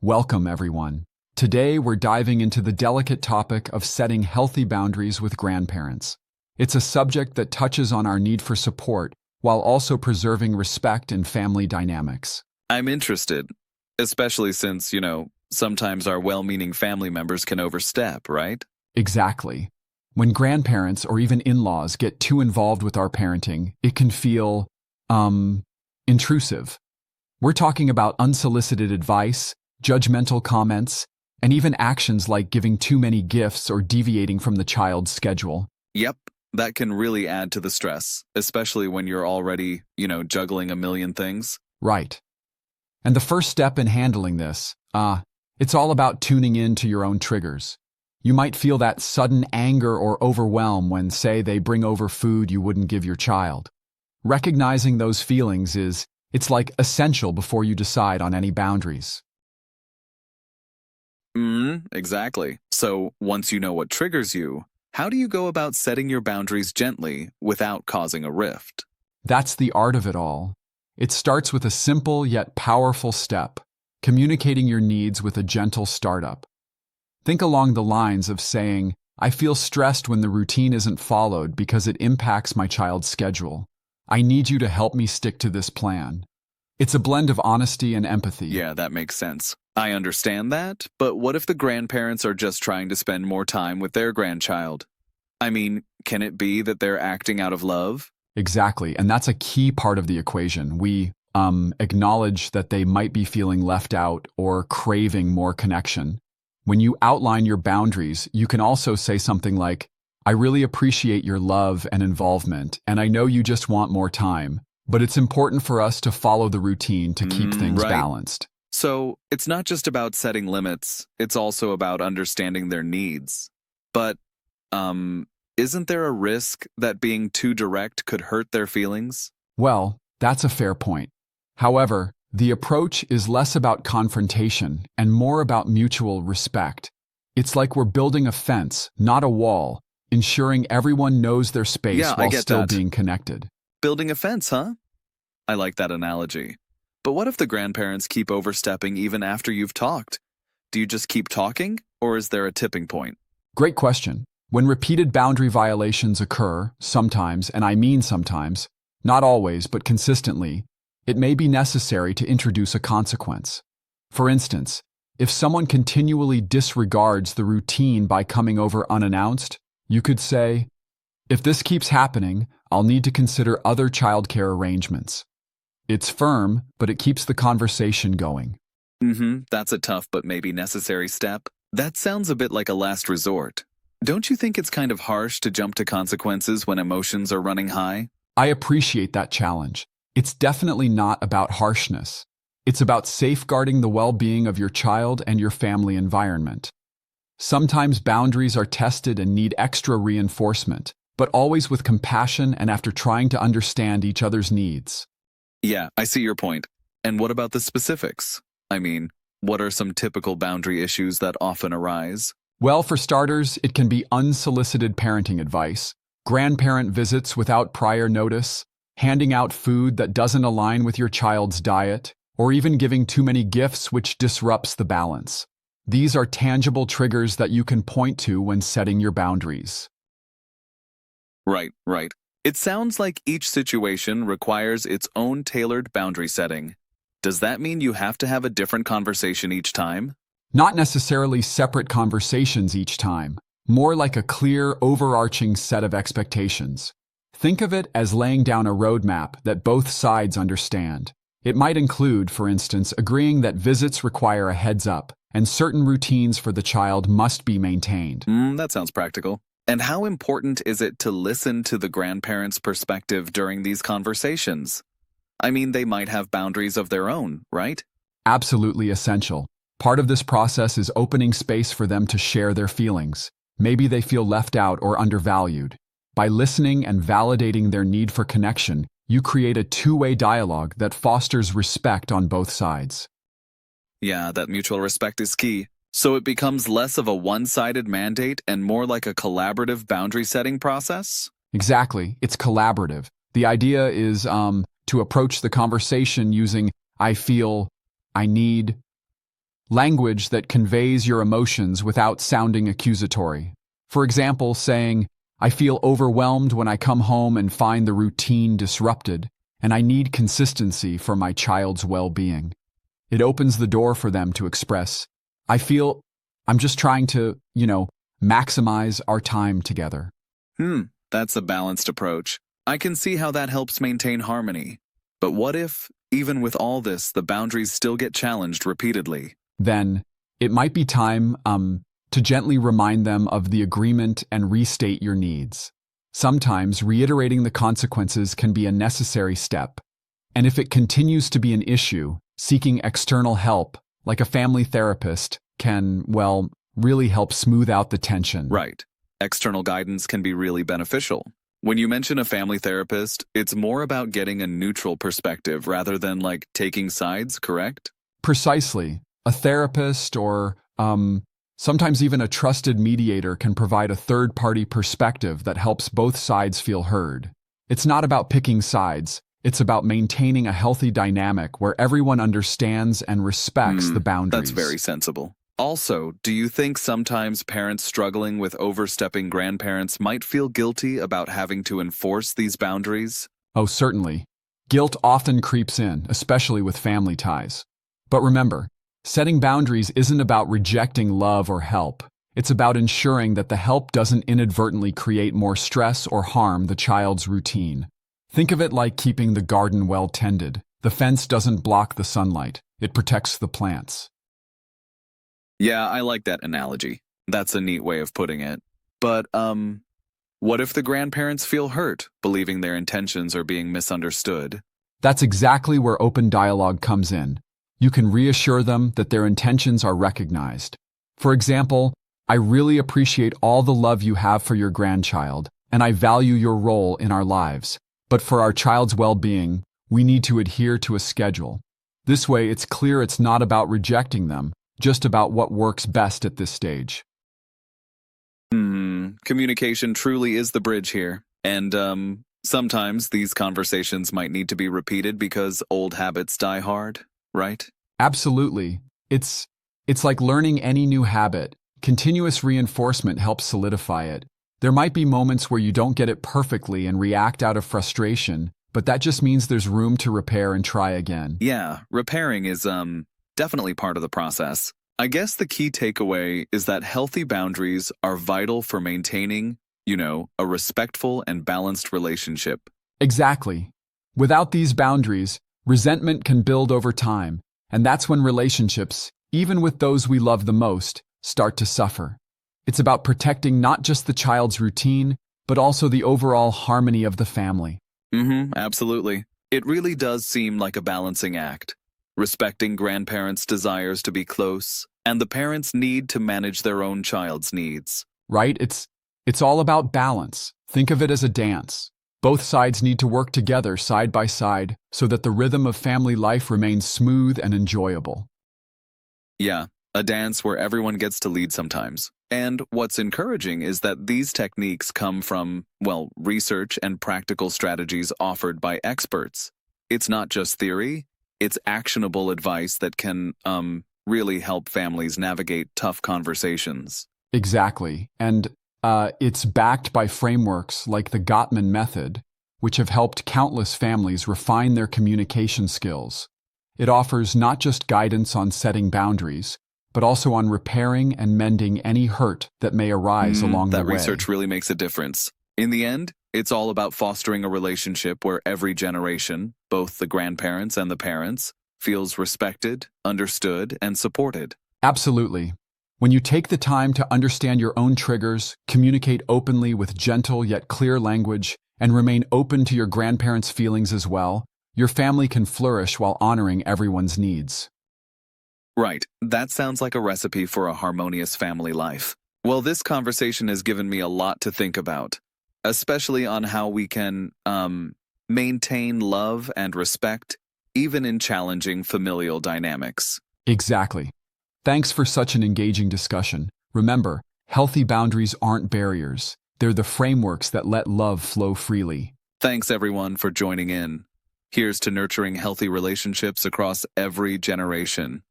Welcome, everyone. Today, we're diving into the delicate topic of setting healthy boundaries with grandparents. It's a subject that touches on our need for support while also preserving respect in family dynamics. I'm interested, especially since, sometimes our well-meaning family members can overstep, right? Exactly. When grandparents or even in-laws get too involved with our parenting, it can feel, intrusive. We're talking about unsolicited advice, judgmental comments, and even actions like giving too many gifts or deviating from the child's schedule. Yep, that can really add to the stress, especially when you're already, juggling a million things. Right. And the first step in handling this, it's all about tuning in to your own triggers. You might feel that sudden anger or overwhelm when, say, they bring over food you wouldn't give your child. Recognizing those feelings it's like essential before you decide on any boundaries. Exactly. So once you know what triggers you, how do you go about setting your boundaries gently without causing a rift? That's the art of it all. It starts with a simple yet powerful step, communicating your needs with a gentle startup. Think along the lines of saying, I feel stressed when the routine isn't followed because it impacts my child's schedule. I need you to help me stick to this plan. It's a blend of honesty and empathy. Yeah, that makes sense. I understand that, but what if the grandparents are just trying to spend more time with their grandchild? I mean, can it be that they're acting out of love? Exactly, and that's a key part of the equation. We acknowledge that they might be feeling left out or craving more connection. When you outline your boundaries, you can also say something like, I really appreciate your love and involvement, and I know you just want more time, but it's important for us to follow the routine to keep things Right. balanced. So it's not just about setting limits, it's also about understanding their needs. But, isn't there a risk that being too direct could hurt their feelings? Well, that's a fair point. However, the approach is less about confrontation and more about mutual respect. It's like we're building a fence, not a wall, ensuring everyone knows their space Yeah, I while get still that. being connected. Building a fence, huh? I like that analogy. But what if the grandparents keep overstepping even after you've talked? Do you just keep talking, or is there a tipping point? Great question. When repeated boundary violations occur, sometimes, and I mean sometimes, not always, but consistently, it may be necessary to introduce a consequence. For instance, if someone continually disregards the routine by coming over unannounced, you could say, if this keeps happening, I'll need to consider other childcare arrangements. It's firm, but it keeps the conversation going. That's a tough but maybe necessary step. That sounds a bit like a last resort. Don't you think it's kind of harsh to jump to consequences when emotions are running high? I appreciate that challenge. It's definitely not about harshness. It's about safeguarding the well-being of your child and your family environment. Sometimes boundaries are tested and need extra reinforcement, but always with compassion and after trying to understand each other's needs. Yeah, I see your point. And what about the specifics? I mean, what are some typical boundary issues that often arise? Well, for starters, it can be unsolicited parenting advice, grandparent visits without prior notice, handing out food that doesn't align with your child's diet, or even giving too many gifts which disrupts the balance. These are tangible triggers that you can point to when setting your boundaries. Right. It sounds like each situation requires its own tailored boundary setting. Does that mean you have to have a different conversation each time? Not necessarily separate conversations each time, more like a clear, overarching set of expectations. Think of it as laying down a roadmap that both sides understand. It might include, for instance, agreeing that visits require a heads up, and certain routines for the child must be maintained. That sounds practical. And how important is it to listen to the grandparents' perspective during these conversations? I mean, they might have boundaries of their own, right? Absolutely essential. Part of this process is opening space for them to share their feelings. Maybe they feel left out or undervalued. By listening and validating their need for connection, you create a two-way dialogue that fosters respect on both sides. Yeah, that mutual respect is key. So it becomes less of a one-sided mandate and more like a collaborative boundary setting process? Exactly. It's collaborative. The idea is to approach the conversation using I feel, I need, language that conveys your emotions without sounding accusatory. For example, saying, "I feel overwhelmed when I come home and find the routine disrupted, and I need consistency for my child's well-being." It opens the door for them to express, "I feel I'm just trying to, maximize our time together." That's a balanced approach. I can see how that helps maintain harmony. But what if, even with all this, the boundaries still get challenged repeatedly? Then it might be time to gently remind them of the agreement and restate your needs. Sometimes reiterating the consequences can be a necessary step. And if it continues to be an issue, seeking external help, like a family therapist, can, really help smooth out the tension. Right. External guidance can be really beneficial. When you mention a family therapist, it's more about getting a neutral perspective rather than taking sides, correct? Precisely. A therapist or sometimes even a trusted mediator can provide a third-party perspective that helps both sides feel heard. It's not about picking sides. It's about maintaining a healthy dynamic where everyone understands and respects the boundaries. That's very sensible. Also, do you think sometimes parents struggling with overstepping grandparents might feel guilty about having to enforce these boundaries? Oh, certainly. Guilt often creeps in, especially with family ties. But remember, setting boundaries isn't about rejecting love or help. It's about ensuring that the help doesn't inadvertently create more stress or harm the child's routine. Think of it like keeping the garden well tended. The fence doesn't block the sunlight. It protects the plants. Yeah, I like that analogy. That's a neat way of putting it. But, what if the grandparents feel hurt, believing their intentions are being misunderstood? That's exactly where open dialogue comes in. You can reassure them that their intentions are recognized. For example, "I really appreciate all the love you have for your grandchild, and I value your role in our lives. But for our child's well-being, we need to adhere to a schedule." This way, it's clear it's not about rejecting them, just about what works best at this stage. Communication truly is the bridge here. And, sometimes these conversations might need to be repeated because old habits die hard, right? Absolutely. It's like learning any new habit. Continuous reinforcement helps solidify it. There might be moments where you don't get it perfectly and react out of frustration, but that just means there's room to repair and try again. Yeah, repairing is, definitely part of the process. I guess the key takeaway is that healthy boundaries are vital for maintaining, a respectful and balanced relationship. Exactly. Without these boundaries, resentment can build over time, and that's when relationships, even with those we love the most, start to suffer. It's about protecting not just the child's routine, but also the overall harmony of the family. Absolutely. It really does seem like a balancing act. Respecting grandparents' desires to be close, and the parents' need to manage their own child's needs. Right? It's all about balance. Think of it as a dance. Both sides need to work together side by side so that the rhythm of family life remains smooth and enjoyable. Yeah, a dance where everyone gets to lead sometimes. And what's encouraging is that these techniques come from, research and practical strategies offered by experts. It's not just theory, it's actionable advice that can, really help families navigate tough conversations. Exactly. And it's backed by frameworks like the Gottman method, which have helped countless families refine their communication skills. It offers not just guidance on setting boundaries, but also on repairing and mending any hurt that may arise along the way. That research really makes a difference. In the end, it's all about fostering a relationship where every generation, both the grandparents and the parents, feels respected, understood, and supported. Absolutely. When you take the time to understand your own triggers, communicate openly with gentle yet clear language, and remain open to your grandparents' feelings as well, your family can flourish while honoring everyone's needs. Right. That sounds like a recipe for a harmonious family life. Well, this conversation has given me a lot to think about, especially on how we can maintain love and respect, even in challenging familial dynamics. Exactly. Thanks for such an engaging discussion. Remember, healthy boundaries aren't barriers. They're the frameworks that let love flow freely. Thanks, everyone, for joining in. Here's to nurturing healthy relationships across every generation.